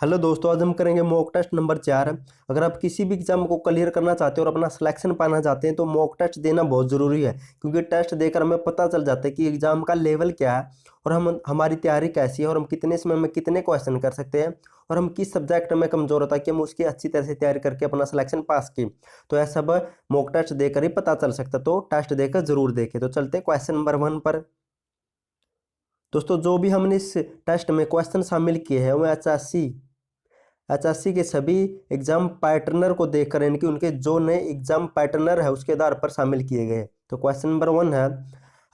Hello दोस्तों, आज हम करेंगे मॉक टेस्ट नंबर 4। अगर आप किसी भी एग्जाम को क्लियर करना चाहते हो और अपना सिलेक्शन पाना चाहते हैं तो मॉक टेस्ट देना बहुत ज़रूरी है, क्योंकि टेस्ट देकर हमें पता चल जाता है कि एग्जाम का लेवल क्या है और हमारी तैयारी कैसी है और हम कितने समय में कितने क्वेश्चन कर सकते हैं और हम किस सब्जेक्ट में कमज़ोर होता है कि हम उसकी अच्छी तरह से तैयारी करके अपना सिलेक्शन पास की। तो यह सब मॉक टेस्ट देकर ही पता चल सकता है, तो टेस्ट देकर ज़रूर देखें। तो चलते क्वेश्चन नंबर 1 पर। दोस्तों, जो भी हमने इस टेस्ट में क्वेश्चन शामिल किए हैं वो एचएससी के सभी एग्जाम पैटर्नर को देखकर, यानी कि उनके जो नए एग्जाम पैटर्नर है उसके आधार पर शामिल किए गए। तो क्वेश्चन नंबर 1 है,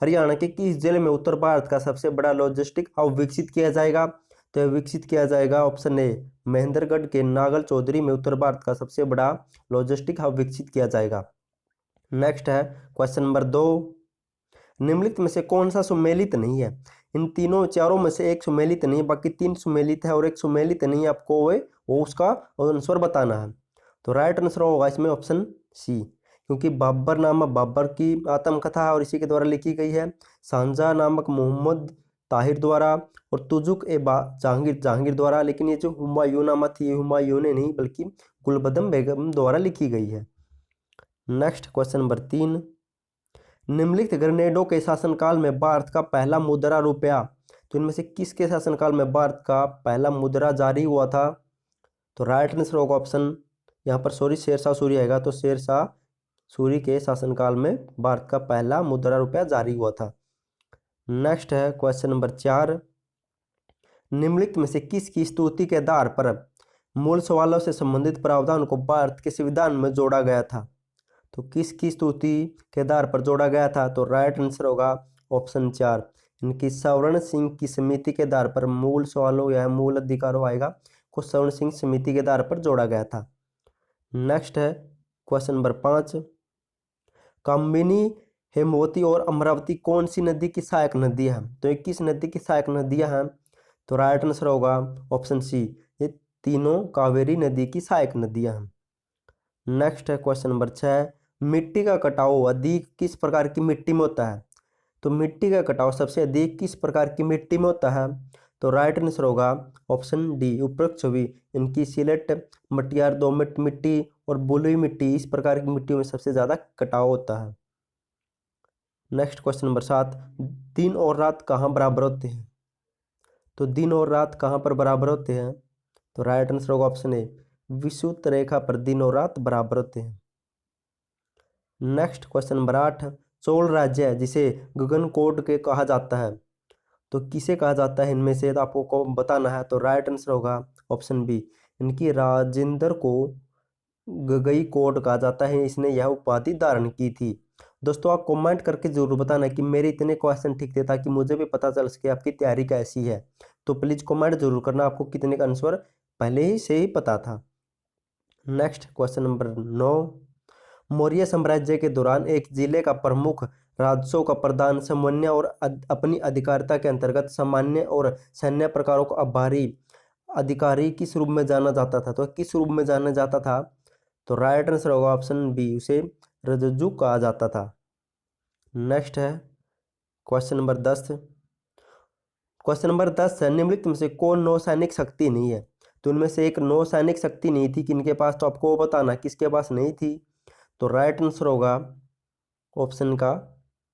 हरियाणा के किस जिले में उत्तर भारत का सबसे बड़ा लॉजिस्टिक हब विकसित किया जाएगा? तो यह विकसित किया जाएगा ऑप्शन ए, महेंद्रगढ़ के नागल चौधरी में उत्तर भारत का सबसे बड़ा लॉजिस्टिक हब विकसित किया जाएगा। नेक्स्ट है क्वेश्चन नंबर 2, निम्नलिखित में से कौन सा सुमेलित नहीं है? इन तीनों चारों में से एक सुमेलित नहीं है, बाकी 3 सुमेलित है और एक सुमेलित नहीं है। आपको वो उसका आंसर बताना है। तो राइट आंसर होगा इसमें ऑप्शन सी, क्योंकि बाबर नामक बाबर की आत्मकथा है और इसी के द्वारा लिखी गई है। सांझा नामक मोहम्मद ताहिर द्वारा और तुजुक ए जहांगीर द्वारा। लेकिन ये जो हुमायूं नामा थी, ये हुमायूं ने नहीं बल्कि गुलबदम बेगम द्वारा लिखी गई है। नेक्स्ट क्वेश्चन नंबर 3, निम्नलिखित ग्रेनेडो के शासनकाल में भारत का पहला मुद्रा रुपया, तो इनमें से किसके शासनकाल में भारत का पहला मुद्रा जारी हुआ था? तो राइट आंसर होगा ऑप्शन, यहाँ पर शेरशाह सूरी आएगा। तो शेरशाह सूरी के शासनकाल में भारत का पहला मुद्रा रुपया जारी हुआ था। नेक्स्ट है क्वेश्चन नंबर 4, निम्नलिखित में से किसकी स्तुति के आधार पर मूल सवालों से संबंधित प्रावधान को भारत के संविधान में जोड़ा गया था? तो किसकी स्तुति के आधार पर जोड़ा गया था? तो राइट आंसर होगा ऑप्शन 4, इनकी सवर्ण सिंह की समिति के आधार पर मूल सवालों या मूल अधिकारों आएगा को सवर्ण सिंह समिति के आधार पर जोड़ा गया था। नेक्स्ट है क्वेश्चन नंबर 5, कामिनी, हेमवती और अमरावती कौन सी नदी की सहायक नदी है? तो ये किस नदी की सहायक नदियां हैं? तो राइट आंसर होगा ऑप्शन सी, ये तीनों कावेरी नदी की सहायक नदियां हैं। नेक्स्ट है क्वेश्चन नंबर 6, मिट्टी का कटाव अधिक किस प्रकार की मिट्टी में होता है? तो मिट्टी का कटाव सबसे अधिक किस प्रकार की मिट्टी में होता है? तो राइट आंसर होगा ऑप्शन डी, उपरोक्त छवि। इनकी सिलेट, मटियार, दोमट मिट्टी और बलुई मिट्टी, इस प्रकार की मिट्टियों में सबसे ज़्यादा कटाव होता है। नेक्स्ट क्वेश्चन नंबर 7, दिन और रात कहाँ बराबर होते हैं? तो दिन और रात कहाँ पर बराबर होते हैं? तो राइट आंसर होगा ऑप्शन ए, विषुवत रेखा पर दिन और रात बराबर होते हैं। नेक्स्ट क्वेश्चन नंबर 8, चोल राज्य है जिसे गगनकोट के कहा जाता है, तो किसे कहा जाता है इनमें से? तो आपको को बताना है। तो राइट आंसर होगा ऑप्शन बी, इनकी राजेंद्र को गगई कोट कहा जाता है, इसने यह उपाधि धारण की थी। दोस्तों, आप कमेंट करके जरूर बताना कि मेरे इतने क्वेश्चन ठीक थे, ताकि मुझे भी पता चल सके आपकी तैयारी कैसी है। तो प्लीज़ कमेंट जरूर करना आपको कितने का आंसर पहले ही से ही पता था। नेक्स्ट क्वेश्चन नंबर 9, मौर्य साम्राज्य के दौरान एक जिले का प्रमुख राजस्व का प्रधान सामान्य और अपनी अधिकारिता के अंतर्गत सामान्य और सैन्य प्रकारों को आभारी अधिकारी किस रूप में जाना जाता था? तो किस रूप में जाना जाता था? तो राइट आंसर होगा ऑप्शन बी, उसे रजजू कहा जाता था। नेक्स्ट है क्वेश्चन नंबर 10, क्वेश्चन नंबर 10 है, निम्नलिखित में से कौन नौसैनिक शक्ति नहीं है? तो इनमें से एक नौसैनिक शक्ति नहीं थी किनके पास? तो आपको बताना किसके पास नहीं थी। तो राइट आंसर होगा ऑप्शन का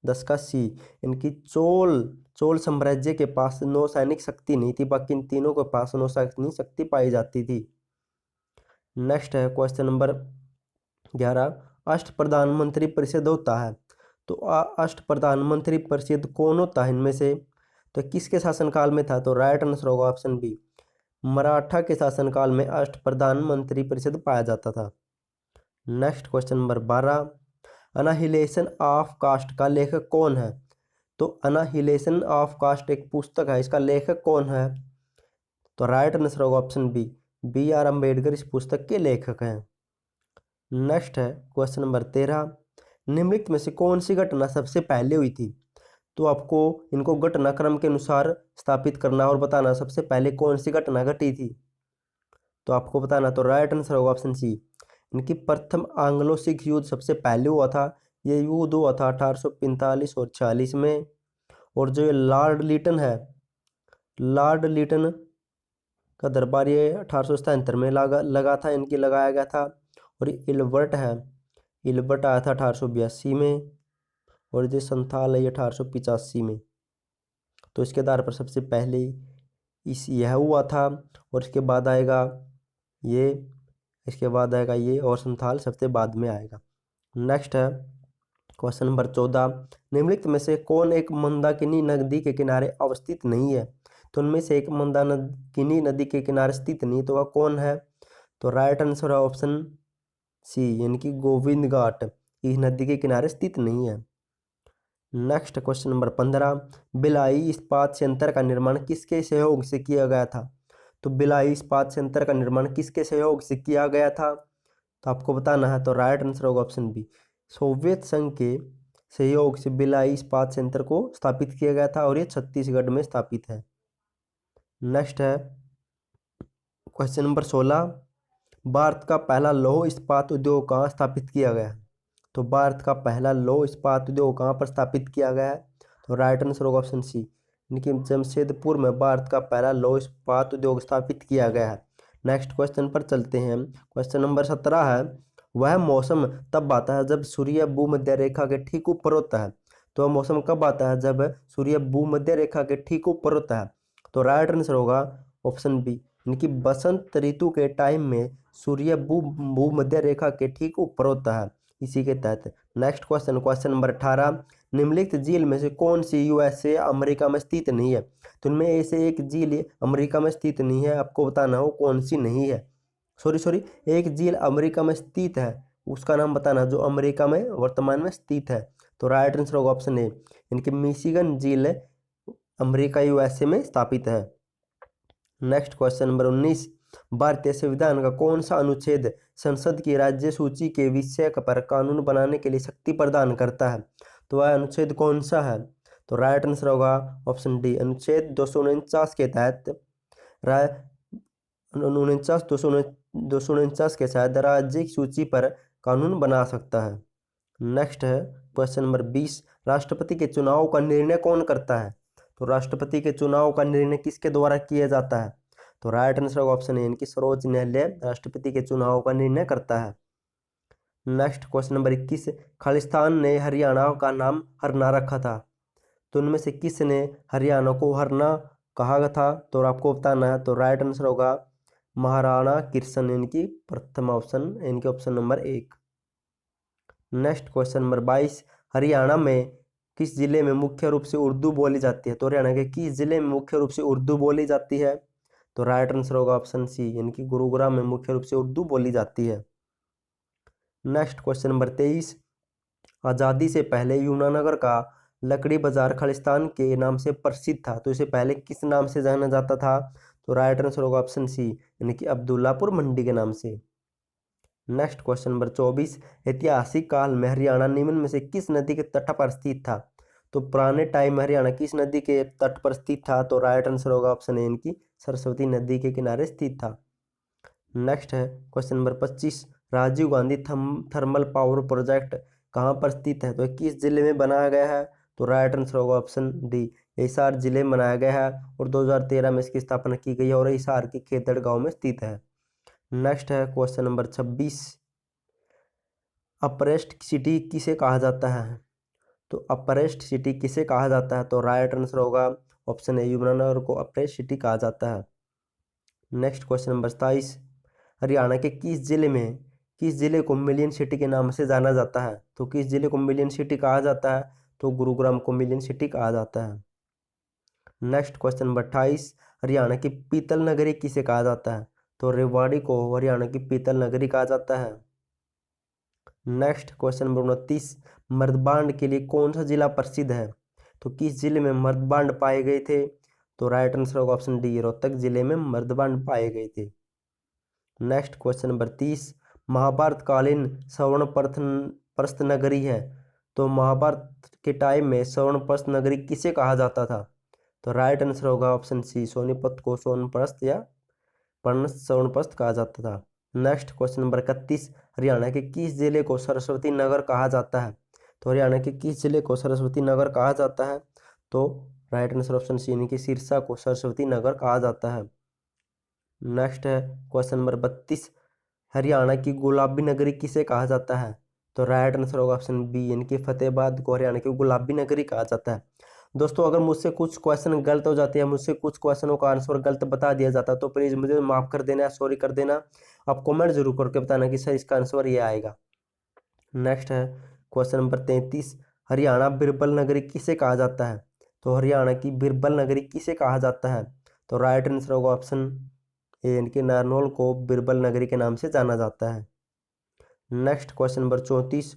10 का सी, इनकी चोल साम्राज्य के पास नौसैनिक शक्ति नहीं थी, बाकी इन तीनों के पास नौसैनिक शक्ति पाई जाती थी। नेक्स्ट है क्वेश्चन नंबर 11, अष्ट प्रधानमंत्री परिषद होता है, तो अष्ट प्रधानमंत्री परिषद कौन होता है इनमें से? तो किसके शासनकाल में था? तो राइट आंसर होगा ऑप्शन बी, मराठा के शासनकाल में अष्ट प्रधानमंत्री परिषद पाया जाता था। Next question number 12, annihilation of caste का लेखक कौन है? तो अनाहिलेशन ऑफ कास्ट एक पुस्तक है, इसका लेखक कौन है? तो राइट आंसर होगा option B, B R Ambedkar इस पुस्तक के लेखक हैं। नेक्स्ट है क्वेश्चन नंबर 13, निम्नलिखित में से कौन सी घटना सबसे पहले हुई थी? तो आपको इनको घटनाक्रम के अनुसार स्थापित करना और बताना सबसे पहले कौन सी घटना घटी थी। तो आपको बताना। तो राइट आंसर होगा ऑप्शन सी, इनकी प्रथम एंग्लो सिख युद्ध सबसे पहले हुआ था। ये युद्ध हुआ था 1845 और 46 में। और जो ये लॉर्ड लिटन है, लॉर्ड लिटन का दरबार ये 1877 में लगा था, इनकी लगाया गया था। और इल्बर्ट है, इल्बर्ट आया था 1882 में। और जो संथाल है ये 1885 में। तो इसके आधार पर सबसे पहले इस यह हुआ था, और इसके बाद आएगा ये, इसके बाद आएगा ये, और संथाल सबसे बाद में आएगा। नेक्स्ट है क्वेश्चन नंबर 14, निम्नलिखित में से कौन एक मंदाकिनी नदी के किनारे अवस्थित नहीं है? तो उनमें से एक मंदाकिनी नदी के किनारे स्थित नहीं, तो वह कौन है? तो राइट आंसर है ऑप्शन सी, यानी कि गोविंद घाट इस नदी के किनारे स्थित नहीं है। नेक्स्ट क्वेश्चन नंबर 15, भिलाई इस्पात संयंत्र का निर्माण किसके सहयोग से किया गया था? तो भिलाई इस्पात संयंत्र का निर्माण किसके सहयोग से किया गया था? तो आपको बताना है। तो राइट आंसर होगा ऑप्शन बी, सोवियत संघ के सहयोग से भिलाई इस्पात संयंत्र को स्थापित किया गया था, और ये छत्तीसगढ़ में स्थापित है। नेक्स्ट है क्वेश्चन नंबर 16, भारत का पहला लौह इस्पात उद्योग कहाँ स्थापित किया गया है? तो भारत का पहला लौह इस्पात उद्योग कहाँ पर स्थापित किया गया है? तो राइट आंसर होगा ऑप्शन सी, यानी कि जमशेदपुर में भारत का पहला लौह इस्पात उद्योग स्थापित किया गया है। नेक्स्ट क्वेश्चन पर चलते हैं। क्वेश्चन नंबर 17 है, वह मौसम तब आता है जब सूर्य भूमध्य रेखा के ठीक ऊपर होता है। तो वह मौसम कब आता है? जब सूर्य भूमध्य रेखा के ठीक ऊपर होता है। तो राइट आंसर होगा ऑप्शन बी, यानी कि बसंत ऋतु के टाइम में सूर्य भूमध्य रेखा के ठीक ऊपर होता है, इसी के तहत। नेक्स्ट क्वेश्चन, क्वेश्चन नंबर 18, निम्नलिखित झील में से कौन सी यूएसए अमेरिका में स्थित नहीं है? तो इनमें ऐसे एक झील अमेरिका में स्थित नहीं है, आपको बताना हो कौन सी नहीं है। सॉरी, एक झील अमेरिका में स्थित है, उसका नाम बताना जो अमेरिका में वर्तमान में स्थित है। तो राइट आंसर होगा ऑप्शन ए, इनकी मिशिगन झील अमेरिका यूएसए में स्थापित है। नेक्स्ट क्वेश्चन नंबर 19, भारतीय संविधान का कौन सा अनुच्छेद संसद की राज्य सूची के विषय पर कानून बनाने के लिए शक्ति प्रदान करता है? तो वह अनुच्छेद कौन सा है? तो राइट आंसर होगा ऑप्शन डी, अनुच्छेद 249 के तहत 249 के तहत राज्य की सूची पर कानून बना सकता है। नेक्स्ट है क्वेश्चन नंबर 20, राष्ट्रपति के चुनाव का निर्णय कौन करता है? तो राष्ट्रपति के चुनाव का निर्णय किसके द्वारा किया जाता है? तो राइट आंसर होगा ऑप्शन ए, इनकी सर्वोच्च न्यायालय राष्ट्रपति के चुनाव का निर्णय करता है। नेक्स्ट क्वेश्चन नंबर 21, खालिस्तान ने हरियाणा का नाम हरना रखा था। तो उनमें से किसने हरियाणा को हरना कहा था? तो आपको बताना है। तो राइट आंसर होगा महाराणा कृष्ण, इनकी प्रथम ऑप्शन, इनके option number 1। Next question number 22, Haryana में किस जिले में मुख्य रूप से उर्दू बोली जाती है? तो हरियाणा के किस जिले में मुख्य रूप से उर्दू बोली जाती है? तो राइट आंसर होगा ऑप्शन सी, यानी कि गुरुग्राम में मुख्य रूप से उर्दू बोली जाती है। नेक्स्ट क्वेश्चन नंबर 23, आज़ादी से पहले यमुनानगर का लकड़ी बाजार खालिस्तान के नाम से प्रसिद्ध था, तो इसे पहले किस नाम से जाना जाता था? तो राइट आंसर होगा ऑप्शन सी, यानी कि अब्दुल्लापुर मंडी के नाम से। नेक्स्ट क्वेश्चन नंबर 24, ऐतिहासिक काल में हरियाणा निम्न में से किस नदी के तट पर स्थित था? तो पुराने टाइम में हरियाणा किस नदी के तट पर स्थित था? तो राइट आंसर होगा ऑप्शन ए, इनकी सरस्वती नदी के किनारे स्थित था। नेक्स्ट है question number 25, Rajiv Gandhi thermal power project कहाँ पर स्थित है? तो किस जिले में बनाया गया है? तो राइट आंसर होगा ऑप्शन डी, हिसार जिले में बनाया गया है, और 2013 में इसकी स्थापना की गई है, और हिसार के खेतड़ गाँव में स्थित है। नेक्स्ट है क्वेश्चन नंबर 26, अप्रेस्ट सिटी किसे कहा जाता है? तो अप्रेस्ट सिटी किसे कहा जाता है? तो राइट आंसर होगा ऑप्शन ए, यमुनानगर को अप्रेस्ट सिटी कहा जाता है। नेक्स्ट क्वेश्चन नंबर 27, हरियाणा के किस जिले को मिलियन सिटी के नाम से जाना जाता है? तो किस जिले को मिलियन सिटी कहा जाता है? तो गुरुग्राम को मिलियन सिटी कहा जाता है। नेक्स्ट क्वेश्चन नंबर 28, हरियाणा की पीतल नगरी किसे कहा जाता है? तो रेवाड़ी को हरियाणा की पीतल नगरी कहा जाता है। नेक्स्ट क्वेश्चन नंबर 29, मर्दबांड के लिए कौन सा जिला प्रसिद्ध है? तो किस जिले में मर्दबांड पाए गए थे? तो राइट आंसर होगा ऑप्शन डी, रोहतक जिले में मर्दबांड पाए गए थे। नेक्स्ट क्वेश्चन नंबर 30, महाभारत कालीन स्वर्णप्रस्थ नगरी है, तो महाभारत के टाइम में स्वर्णप्रस्थ नगरी किसे कहा जाता था? तो राइट आंसर होगा ऑप्शन सी, सोनीपत को स्वर्णप्रस्थ या स्वर्णप्रस्थ कहा जाता था। नेक्स्ट क्वेश्चन नंबर 31, हरियाणा के किस जिले को सरस्वती नगर कहा जाता है? तो हरियाणा के किस जिले को सरस्वती नगर कहा जाता है? तो राइट आंसर ऑप्शन सी, यानी कि सिरसा को सरस्वती नगर कहा जाता है। नेक्स्ट है क्वेश्चन नंबर 32, हरियाणा की गुलाबी नगरी किसे कहा जाता है? तो राइट आंसर होगा ऑप्शन बी, यानी कि फतेहाबाद को हरियाणा की गुलाबी नगरी कहा जाता है। दोस्तों अगर मुझसे कुछ क्वेश्चन गलत हो जाते हैं, मुझसे कुछ क्वेश्चनों का आंसर गलत बता दिया जाता है, तो प्लीज़ मुझे माफ़ कर देना, सॉरी कर देना। आप कमेंट जरूर करके बताना कि सर इसका आंसर ये आएगा। नेक्स्ट है क्वेश्चन नंबर 33, हरियाणा बिरबल नगरी किसे कहा जाता है? तो हरियाणा की बिरबल नगरी किसे कहा जाता है? तो राइट आंसर होगा ऑप्शन ए, यानी कि नारनौल को बिरबल नगरी के नाम से जाना जाता है। नेक्स्ट क्वेश्चन नंबर 34,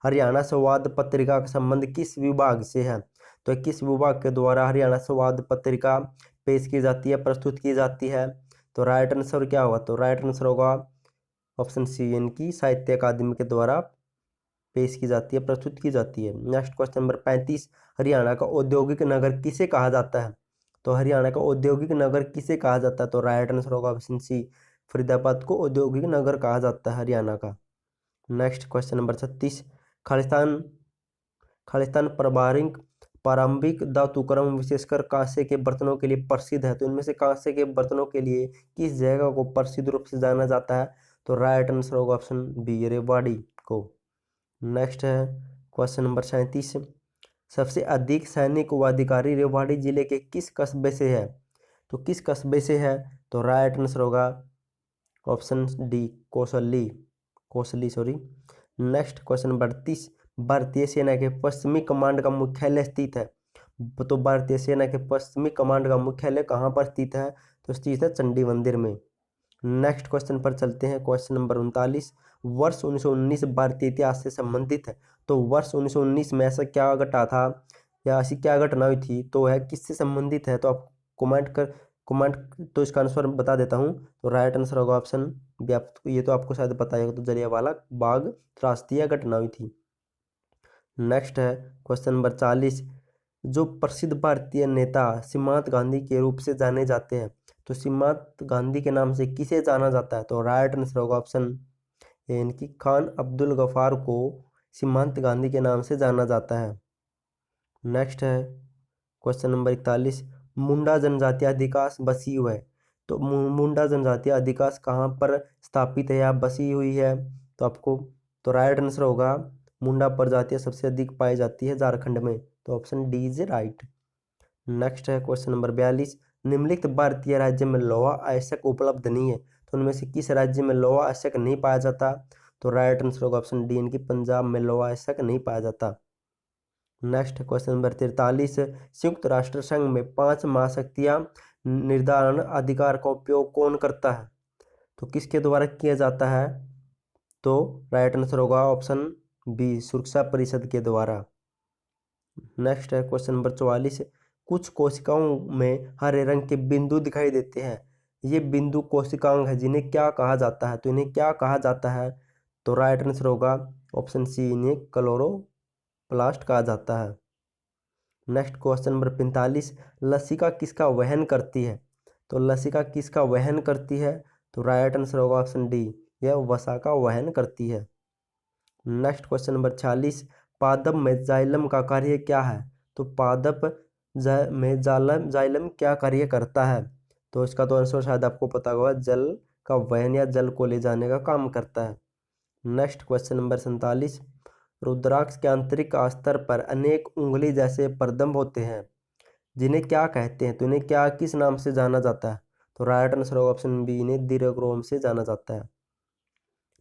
हरियाणा संवाद पत्रिका का संबंध किस विभाग से है? तो किस विभाग के द्वारा हरियाणा संवाद पत्रिका पेश की जाती है, प्रस्तुत की जाती है? तो राइट आंसर क्या होगा? तो राइट आंसर होगा ऑप्शन सी, यानी कि साहित्य अकादमी के द्वारा पेश की जाती है, प्रस्तुत की जाती है। नेक्स्ट क्वेश्चन नंबर 35, हरियाणा का औद्योगिक नगर किसे कहा जाता है? तो हरियाणा का औद्योगिक नगर किसे कहा जाता है? तो राइट आंसर होगा ऑप्शन सी, फरीदाबाद को औद्योगिक नगर कहा जाता है हरियाणा का। Next question number 36, Khalistan Khalistan प्रारंभिक प्रारंभिक धातुक्रम विशेषकर कांसे के बर्तनों के लिए प्रसिद्ध है। तो इनमें से कांसे के बर्तनों के लिए किस जगह को प्रसिद्ध रूप से जाना जाता है? तो राइट आंसर होगा ऑप्शन बी, रेवाड़ी को। नेक्स्ट है क्वेश्चन नंबर 37, सबसे अधिक सैनिक व अधिकारी रेवाड़ी जिले के किस कस्बे से है? तो किस कस्बे से है? तो राइट आंसर होगा option D, Kosli sorry. Next question number 38, भारतीय सेना के पश्चिमी कमांड का मुख्यालय स्थित है? तो भारतीय सेना के पश्चिमी कमांड का मुख्यालय कहाँ पर स्थित है? तो स्थित है चंडी मंदिर में। नेक्स्ट क्वेश्चन पर चलते हैं, क्वेश्चन नंबर 39, वर्ष 1919 भारतीय इतिहास से संबंधित है। तो वर्ष 1919 में ऐसा क्या घटा था या ऐसी क्या घटना हुई थी, तो वह किससे संबंधित है? तो आप कमेंट तो इसका आंसर बता देता हूँ। तो राइट आंसर होगा ऑप्शन बी, ये तो आपको शायद पता है, तो जलियांवाला बाग त्रासदी घटना हुई थी। नेक्स्ट है क्वेश्चन नंबर 40, जो प्रसिद्ध भारतीय नेता सीमांत गांधी के रूप से जाने जाते हैं, तो सीमांत गांधी के नाम से किसे जाना जाता है? तो राइट आंसर होगा ऑप्शन ए, यानी कि खान अब्दुल गफार को सीमांत गांधी के नाम से जाना जाता है। नेक्स्ट है क्वेश्चन नंबर 41, मुंडा जनजातीय अधिकांश बसी हुई है। तो मुंडा जनजातीय अधिकांश कहाँ पर स्थापित है या बसी हुई है? तो आपको तो राइट आंसर होगा, मुंडा प्रजातियां सबसे अधिक पाई जाती है झारखंड में, तो option D is right. Next है क्वेश्चन नंबर 42, निम्नलिखित भारतीय राज्य में लोहा अयस्क उपलब्ध नहीं है, तो उनमें से किस राज्य में लोहा अयस्क नहीं पाया जाता? तो राइट आंसर होगा ऑप्शन डी, इनकी पंजाब में लोहा अयस्क नहीं पाया जाता। नेक्स्ट क्वेश्चन नंबर 43, संयुक्त राष्ट्र संघ में 5 महाशक्तियां निर्धारण अधिकार का उपयोग कौन करता है? तो किसके द्वारा किया जाता है? तो राइट आंसर होगा ऑप्शन बी, सुरक्षा परिषद के द्वारा। नेक्स्ट है क्वेश्चन नंबर 44, कुछ कोशिकाओं में हरे रंग के बिंदु दिखाई देते हैं, ये बिंदु कोशिकांग है, जिन्हें क्या कहा जाता है? तो इन्हें क्या कहा जाता है? तो राइट आंसर होगा ऑप्शन सी, इन्हें क्लोरोप्लास्ट कहा जाता है। नेक्स्ट क्वेश्चन नंबर 45, लसिका किसका वहन करती है? तो लसिका किसका वहन करती है? तो राइट आंसर होगा ऑप्शन डी, यह वसा का वहन करती है। नेक्स्ट क्वेश्चन नंबर 46, पादप में जाइलम का कार्य क्या है? तो पादप में जाइलम क्या कार्य करता है? तो इसका तो आंसर शायद आपको पता होगा, जल का वहन या जल को ले जाने का काम करता है। नेक्स्ट क्वेश्चन नंबर 47, रुद्राक्ष के आंतरिक स्तर पर अनेक उंगली जैसे परदम होते हैं, जिन्हें क्या कहते हैं? तो इन्हें क्या किस नाम से जाना जाता है? तो राइट आंसर होगा ऑप्शन बी, इन्हें दीर्घरोम से जाना जाता है।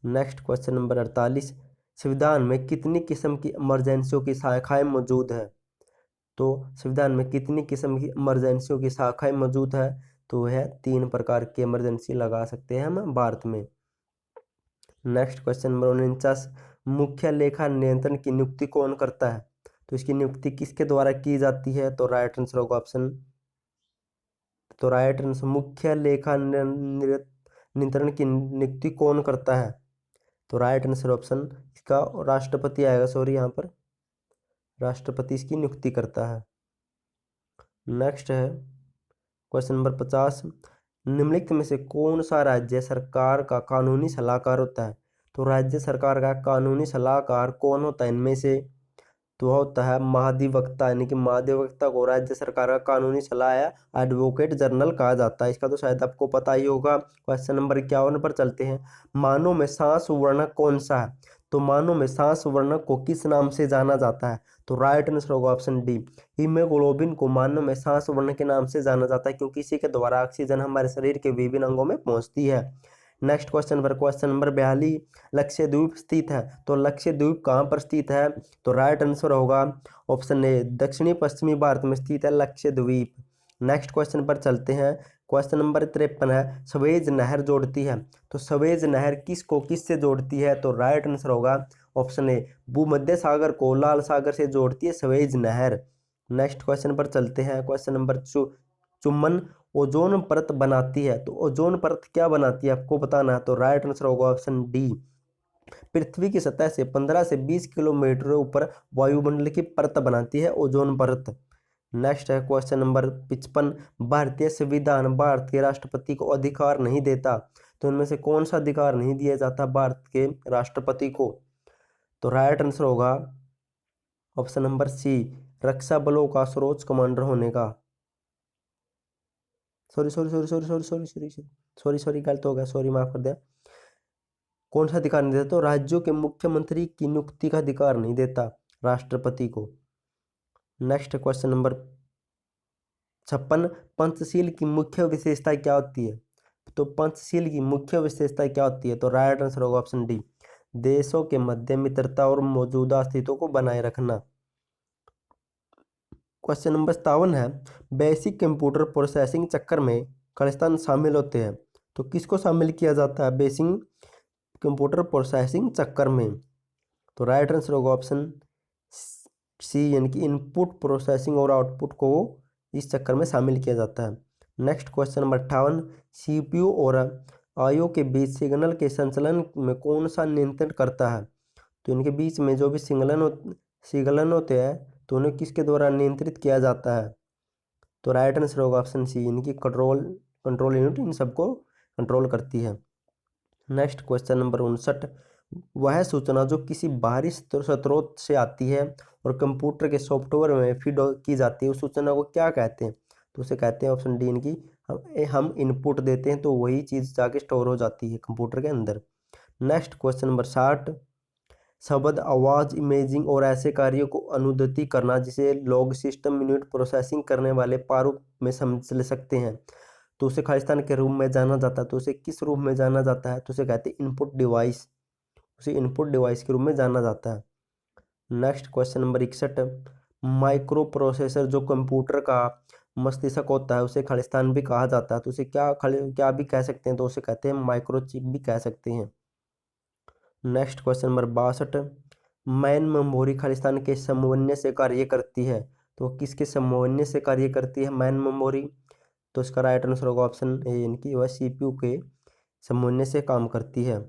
नेक्स्ट क्वेश्चन नंबर 48, संविधान में कितनी किस्म की इमरजेंसियों की शाखाएं मौजूद है? तो संविधान में कितनी किस्म की इमरजेंसियों की शाखाएं मौजूद है? तो वह 3 प्रकार की इमरजेंसी लगा सकते हैं हम भारत में। नेक्स्ट क्वेश्चन नंबर 49, मुख्य लेखा नियंत्रण की नियुक्ति कौन करता है? तो इसकी नियुक्ति किसके द्वारा की जाती है? तो राइट आंसर होगा ऑप्शन, तो राइट आंसर मुख्य लेखा नियंत्रण की नियुक्ति कौन करता है? तो राइट आंसर ऑप्शन इसका राष्ट्रपति आएगा, सॉरी यहाँ पर राष्ट्रपति इसकी नियुक्ति करता है। नेक्स्ट है क्वेश्चन नंबर 50, निम्नलिखित में से कौन सा राज्य सरकार का कानूनी सलाहकार होता है? तो राज्य सरकार का कानूनी सलाहकार कौन होता है इनमें से? तो वह होता है महाधिवक्ता, यानी कि महाधिवक्ता को राज्य सरकार का कानूनी सलाह एडवोकेट जनरल कहा जाता है। इसका तो शायद आपको पता ही होगा। क्वेश्चन नंबर 51 पर चलते हैं। मानव में सांस वर्णक कौन सा है? तो मानव में सांस वर्णक को किस नाम से जाना जाता है? तो राइट आंसर होगा ऑप्शन डी, हीमोग्लोबिन को मानव में सांस वर्णक के नाम से जाना जाता है, क्योंकि इसी के द्वारा ऑक्सीजन हमारे शरीर के विभिन्न अंगों में पहुंचती है। नेक्स्ट क्वेश्चन पर, क्वेश्चन नंबर 42, लक्षद्वीप स्थित है। तो लक्षद्वीप कहाँ पर स्थित है? तो राइट आंसर होगा ऑप्शन ए, दक्षिणी पश्चिमी भारत में स्थित है लक्षद्वीप। नेक्स्ट क्वेश्चन पर चलते हैं। क्वेश्चन नंबर 53 है, सवेज नहर जोड़ती है। तो सवेज नहर किसको किस से जोड़ती है? तो राइट आंसर होगा ऑप्शन ए, भूमध्य सागर को लाल सागर से जोड़ती है सवेज नहर। नेक्स्ट क्वेश्चन पर चलते हैं। क्वेश्चन नंबर चुम्बन ओजोन परत बनाती है। तो ओजोन परत क्या बनाती है आपको बताना है। तो राइट आंसर होगा ऑप्शन डी, पृथ्वी की सतह से 15 से 20 किलोमीटर ऊपर वायुमंडल की परत बनाती है ओजोन परत। नेक्स्ट है क्वेश्चन नंबर 55, भारतीय संविधान भारत के राष्ट्रपति को अधिकार नहीं देता। तो इनमें से कौन सा अधिकार नहीं दिया जाता भारत के राष्ट्रपति को? तो राइट आंसर होगा ऑप्शन नंबर सी, रक्षा बलों का सर्वोच्च कमांडर होने का। सॉरी गलत हो गया, सॉरी माफ कर दिया। कौन सा अधिकार नहीं देता? तो राज्यों के मुख्यमंत्री की नियुक्ति का अधिकार नहीं देता राष्ट्रपति को। नेक्स्ट क्वेश्चन नंबर 56, पंचशील की मुख्य विशेषता क्या होती है? तो पंचशील की मुख्य विशेषता क्या होती है? तो राइट आंसर होगा ऑप्शन डी, देशों के मध्य मित्रता और मौजूदा अस्तित्व को बनाए रखना। क्वेश्चन नंबर 57 है, बेसिक कंप्यूटर प्रोसेसिंग चक्कर में खालिस्तान शामिल होते हैं। तो किसको शामिल किया जाता है बेसिक कंप्यूटर प्रोसेसिंग चक्कर में? तो राइट आंसर होगा ऑप्शन सी, यानी कि इनपुट प्रोसेसिंग और आउटपुट को इस चक्कर में शामिल किया जाता है। नेक्स्ट क्वेश्चन नंबर 58, सीपीयू और आईओ के बीच सिग्नल के संचलन में कौन सा नियंत्रण करता है? तो इनके बीच में जो भी सिग्नल होते हैं तो उन्हें किसके द्वारा नियंत्रित किया जाता है? तो राइट आंसर होगा ऑप्शन सी, इनकी कंट्रोल यूनिट इन सबको कंट्रोल करती है। नेक्स्ट क्वेश्चन नंबर 59, वह सूचना जो किसी बाहरी स्रोत से आती है और कंप्यूटर के सॉफ्टवेयर में फीड की जाती है, उस सूचना को क्या कहते हैं? तो उसे कहते हैं ऑप्शन डी, इनकी हम इनपुट देते हैं तो वही चीज़ जाके स्टोर हो जाती है कंप्यूटर के अंदर। नेक्स्ट क्वेश्चन नंबर 60, शब्द, आवाज़, इमेजिंग और ऐसे कार्यों को अनुदित करना जिसे लॉग सिस्टम यूनिट प्रोसेसिंग करने वाले प्रारूप में समझ ले सकते हैं, तो उसे खालिस्तान के रूप में जाना जाता है। तो उसे किस रूप में जाना जाता है? तो उसे कहते हैं इनपुट डिवाइस, उसे इनपुट डिवाइस के रूप में जाना जाता है। Next question number 61, micro processor जो कंप्यूटर का मस्तिष्क होता है उसे खालिस्तान भी कहा जाता है, तो उसे क्या भी कह सकते हैं? तो उसे कहते हैं माइक्रो चिप भी कह सकते हैं। Next question number 62, man memory Khalistan के समन्वय से कार्य करती है। तो किसके समन्वय से कार्य करती है मैन मेमोरी? तो इसका राइट आंसर होगा ऑप्शन ए, इनकी वह सीपीयू के समन्वय से काम करती है।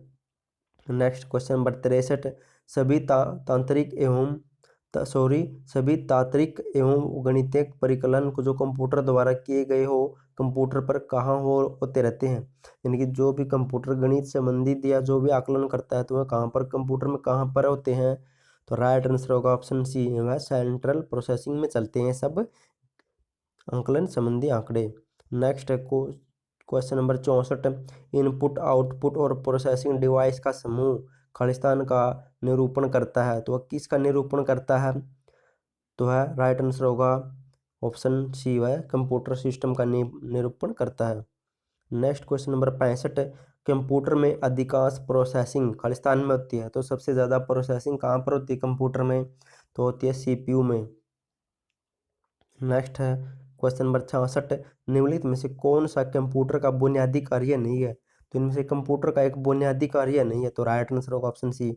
नेक्स्ट क्वेश्चन नंबर 63, सभी तांत्रिक एवं सभी तांत्रिक एवं गणितीय परिकलन को जो कंप्यूटर द्वारा किए गए हो कंप्यूटर पर कहाँ होते रहते हैं? यानी कि जो भी कंप्यूटर गणित संबंधित या जो भी आकलन करता है तो वह कहाँ पर कंप्यूटर में कहाँ पर होते हैं? तो राइट आंसर होगा ऑप्शन सी, वह सेंट्रल प्रोसेसिंग में चलते हैं सब आकलन संबंधी आंकड़े। नेक्स्ट है क्वेश्चन नंबर 64, इनपुट, आउटपुट और प्रोसेसिंग डिवाइस का समूह खालिस्तान का निरूपण करता है। तो वह किसका निरूपण करता है? तो है राइट आंसर होगा ऑप्शन सी, वह कंप्यूटर सिस्टम का निरूपण करता है। नेक्स्ट क्वेश्चन नंबर 65, कंप्यूटर में अधिकांश प्रोसेसिंग खालिस्तान में होती है। तो सबसे ज़्यादा प्रोसेसिंग कहाँ पर होती है कंप्यूटर में? तो होती है सीपीयू में। नेक्स्ट है क्वेश्चन नंबर 66, निम्नलिखित में से कौन सा कंप्यूटर का बुनियादी कार्य नहीं है? तो इनमें से कंप्यूटर का एक बुनियादी कार्य नहीं है। तो राइट आंसर होगा ऑप्शन सी,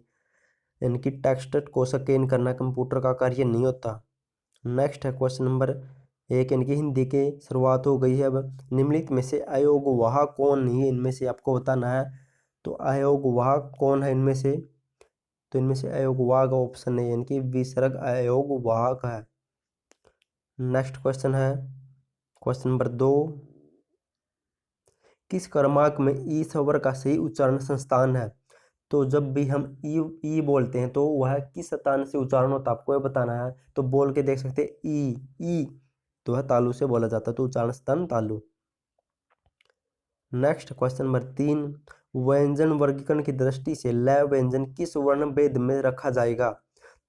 इनकी टेक्स्ट को स्कैन करना कंप्यूटर का कार्य नहीं होता। नेक्स्ट है क्वेश्चन नंबर 1, इनकी हिंदी की शुरुआत हो गई है। अब निम्नलिखित में से अयोगवाहक कौन नहीं है? इनमें से आपको बताना है। तो अयोगवाहक कौन है इनमें से? तो इनमें से अयोगवाहक ऑप्शन है, इनकी विसर्ग अयोगवाहक है। नेक्स्ट क्वेश्चन है क्वेश्चन नंबर 2, किस क्रमांक में ई स्वर का सही उच्चारण संस्थान है? तो जब भी हम ई बोलते हैं तो वह किस तान से उच्चारण होता है आपको ये बताना है। तो बोल के देख सकते हैं ई तो वह तालु से बोला जाता है, तो उच्चारण स्थान तालु। नेक्स्ट क्वेश्चन नंबर 3, व्यंजन वर्गीकरण की दृष्टि से ल व्यंजन किस वर्ण भेद में रखा जाएगा।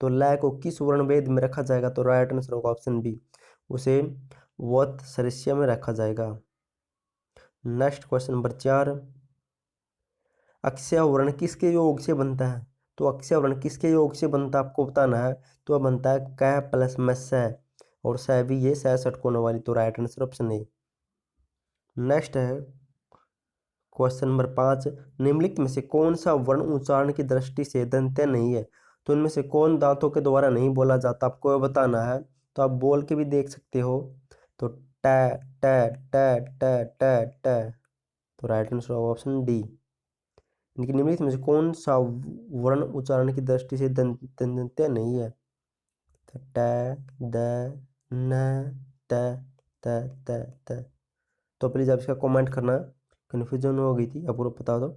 तो ल को किस वर्ण भेद में रखा जाएगा, तो राइट आंसर होगा ऑप्शन बी, उसे वत सदस्य में रखा जाएगा। नेक्स्ट क्वेश्चन नंबर 4, अक्षय वर्ण किसके योग से बनता है। तो अक्षय वर्ण किसके योग से बनता है आपको बताना है। तो वह बनता है क प्लस में स, और स भी ये स षटकोण वाली, तो right answer option A. Next है क्वेश्चन नंबर 5, निम्नलिखित में से कौन सा वर्ण उच्चारण की दृष्टि से दंत्य नहीं है। तो इनमें से कौन दांतों के द्वारा नहीं बोला जाता आपको यह बताना है। तो आप बोल के भी देख सकते हो। तो ट ट ट ट ट ट, तो राइट आंसर ऑप्शन डी। इनके निम्नलिखित में से कौन सा वर्ण उच्चारण की दृष्टि से दंत्य नहीं है। तो ट द न त त त त। तो प्लीज आप इसका कमेंट करना, कन्फ्यूजन हो गई थी आपको बता दो।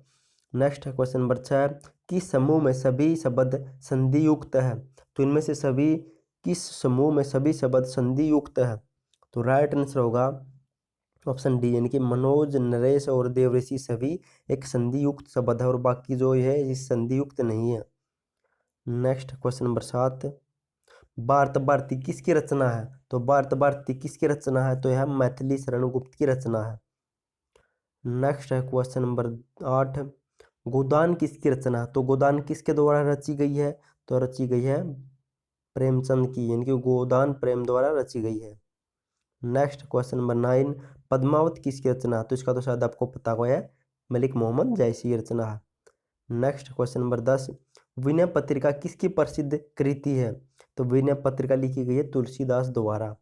नेक्स्ट है क्वेश्चन नंबर 6, किस समूह में सभी शब्द संधि युक्त है। तो इनमें से सभी किस समूह में सभी शब्द संधि युक्त है। तो राइट आंसर होगा ऑप्शन डी, यानी कि मनोज, नरेश और देवऋषि सभी एक संधि युक्त शब्द है, और बाकी जो है इस संधि युक्त नहीं है। नेक्स्ट क्वेश्चन नंबर 7, वार्त भारती किसकी रचना है। तो वार्त भारती किसकी रचना है, तो यह मैथिली शरण गुप्त की रचना है। नेक्स्ट है क्वेश्चन नंबर 8, गोदान किसकी रचना है। तो गोदान किसके द्वारा रची गई है। तो रची गई है प्रेमचंद की, यानी कि गोदान प्रेम द्वारा रची गई है। नेक्स्ट क्वेश्चन नंबर 9, पद्मावत किसकी रचना है। तो इसका तो शायद आपको पता हुआ है, मलिक मोहम्मद जैसी रचना है। Next question number 10, Vinay Patrika किसकी प्रसिद्ध कृति है। तो विनय पत्रिका लिखी गई है तुलसीदास द्वारा।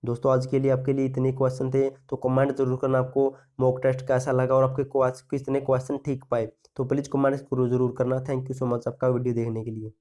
दोस्तों आज के लिए आपके लिए इतने क्वेश्चन थे, तो कमेंट जरूर करना आपको मॉक टेस्ट कैसा लगा और आपके कितने क्वेश्चन ठीक पाए। तो प्लीज़ कमेंट जरूर करना। थैंक यू सो मच आपका वीडियो देखने के लिए।